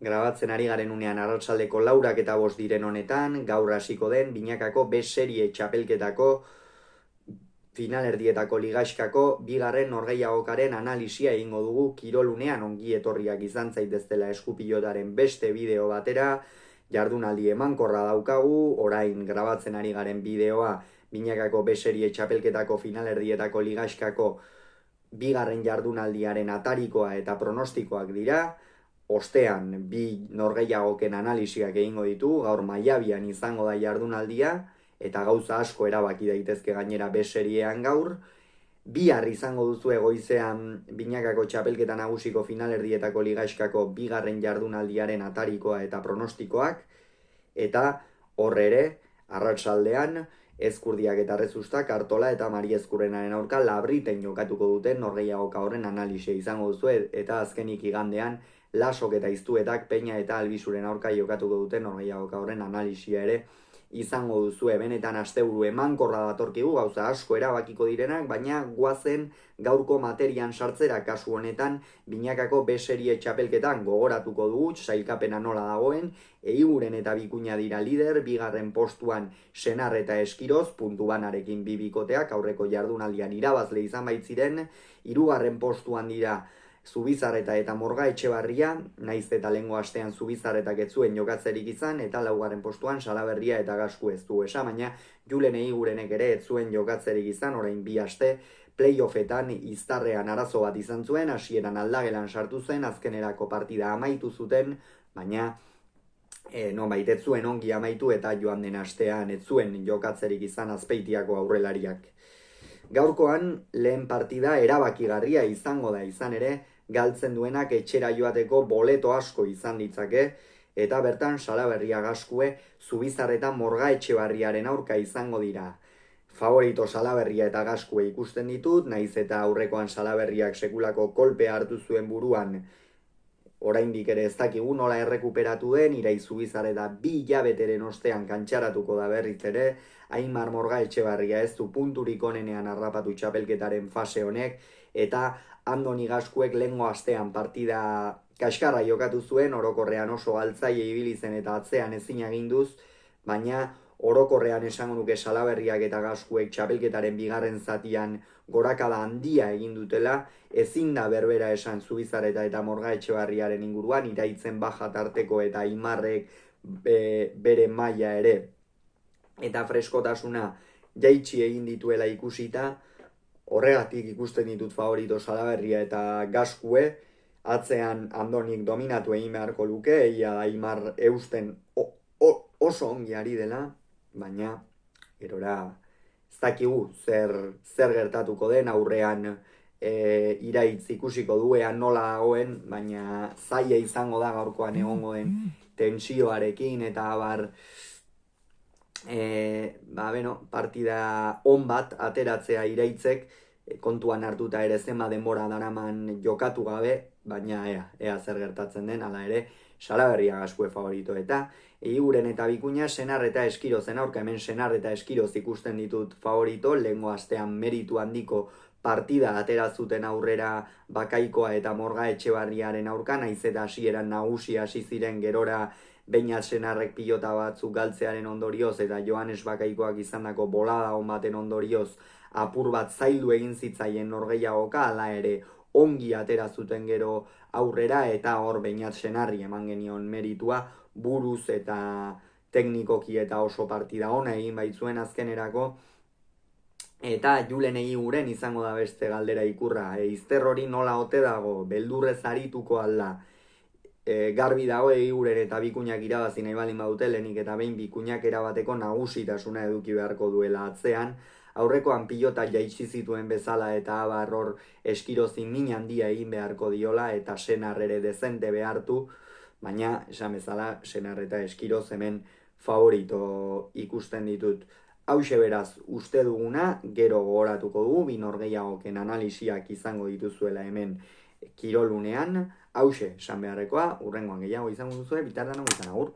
Grabatzen ari garen unean arratsaldeko 4:05 diren honetan, gaur hasiko den binakako B serie txapelketako finalerdietako ligaxkako bigarren norgehiagokaren analisia egingo dugu kirolunean. Ongi etorriak izan zaiteztela eskupilotaren beste bideo batera. Jardunaldi emankorra daukagu, orain grabatzen ari garen bideoa binakako B serie txapelketako finalerdietako ligaxkako bigarren jardunaldiaren atarikoa eta pronostikoak dira. Ostean, bi norgehiagoken analisiak egingo ditu, gaur Maiabian izango da jardunaldia, eta gauza asko erabaki daitezke gainera B seriean gaur. Bihar izango duzu goizean binakako txapelketa nagusiko finalerdietako ligaxkako bigarren jardunaldiaren atarikoa eta pronostikoak, eta horre ere, arratsaldean, Ezkurdiak eta Rezustak, Artola eta Mari Ezkurrenaren aurka Labriten jokatuko duten norgehiagoka horren analisia izango duzu, eta azkenik igandean Lasok eta Iztuetak Peña eta Albizuren aurka jokatuko duten norgehiagoka horren analisia ere izango duzu. Benetan asteburu emankorra datorkigu, gauza asko erabakiko direnak, baina guazen gaurko materian sartzera. Kasu honetan binakako B serie txapelketan gogoratuko dugu sailkapena nola dagoen. Eiguren eta Bikuña dira lider, bigarren postuan Senar eta Eskiroz, puntu banarekin bi bikoteak, aurreko jardunaldian irabazle izan baitziren. Hirugarren postuan dira Zubizarreta eta Morga Etxebarria, naiz eta lehengo astean Zubizarretak ez zuen jokatzerik izan, eta laugarren postuan Salaberria eta Gasku ez du esa, baina Julen Eigurenek ere ez zuen jokatzerik izan, orain bi aste playoffetan Iztarrean arazo bat izan zuen, hasieran Aldagelan sartu zen, azkenerako partida amaitu zuten, baina nonbait ez zuen ongi amaitu eta joan den astean ez zuen jokatzerik izan Azpeitiako aurrelariak. Gaurkoan lehen partida erabakigarria izango da, izan ere, galtzen duenak etxera joateko boleto asko izan ditzake, eta bertan Salaberria Gaskue Zubizarreta Morga Etxebarriaren aurka izango dira. Favorito Salaberria eta Gaskue ikusten ditut, naiz eta aurrekoan Salaberriak sekulako kolpea hartu zuen buruan, oraindik ere ez dakigu nola errekuperatu den, Irai Zubizarreta 2 hilabeteren ostean kantxaratuko da berriz ere. Aimar Morga Etxebarria ez du punturik onenean harrapatu txapelketaren fase honek, eta Andoni Gaskuek lehengo astean partida kaskarra jokatu zuen, orokorrean oso galtzaile ibili zen eta atzean ezin aginduz, baina orokorrean esango nuke Salaberriak eta Gaskuek txapelketaren bigarren zatian gorakada handia egin dutela, ezin da berbera esan Zubizarreta eta Morga Etxebarriaren inguruan, Iraitzen baja tarteko eta Aimarrek bere maila ere eta freskotasuna jaitsi egin dituela ikusita, horregatik ikusten ditut favorito Salaberria eta Gaskue, atzean Andonik dominatu egin beharko luke, egia da Aimar eusten oso ongi ari dela, baina erora ez dakigu zer gertatuko den, aurrean Iraitz ikusiko duean nola dagoen, baina zaila izango da gaurkoan egongo den tentsioarekin, eta partida on bat ateratzea Iraitzek, kontuan hartuta ere zenba denbora daraman jokatu gabe, baina ea zer gertatzen den, hala ere Salaberria Gaskue favorito, eta Eiguren eta Bikuña Senar eta Eskirozen aurka. Hemen Senar eta Eskiroz ikusten ditut favorito, lehengo astean meritu handiko partida atera zuten aurrera Bakaikoa eta Morga Etxebarriaren aurka, naiz eta hasieran nagusi hasi ziren, gerora Beñat Senarrek pilota batzuk galtzearen ondorioz eta Joanes Bakaikoak izandako bolada on baten ondorioz apur bat zaildu egin zitzaien norgehiagoka, hala ere ongi atera zuten gero aurrera, eta hor Beñat Senarri eman genion meritua, buruz eta teknikoki eta oso partida ona egin baitzuen azkenerako. Eta Julen Eiguren izango da beste galdera ikurra, izter hori nola ote dago, beldurrez arituko alda. Garbi dago Eiguren eta Bikuñak irabazi nahi baldin badute, lehenik eta behin Bikuñak erabateko nagusitasuna eduki beharko duela atzean, aurrekoan pilota jaitsi zituen bezala, eta hor Eskirozi min handia egin beharko diola, eta Senar ere dezente behartu, baina esan bezala Senar eta Eskiroz hemen favorito ikusten ditut. Hauxe beraz uste duguna, gero gogoratuko dugu, bi norgehiagoken analisiak izango dituzuela hemen kirolunean. Hauxe esan beharrekoa, hurrengoan gehiago izango duzue, bitartean izan agur.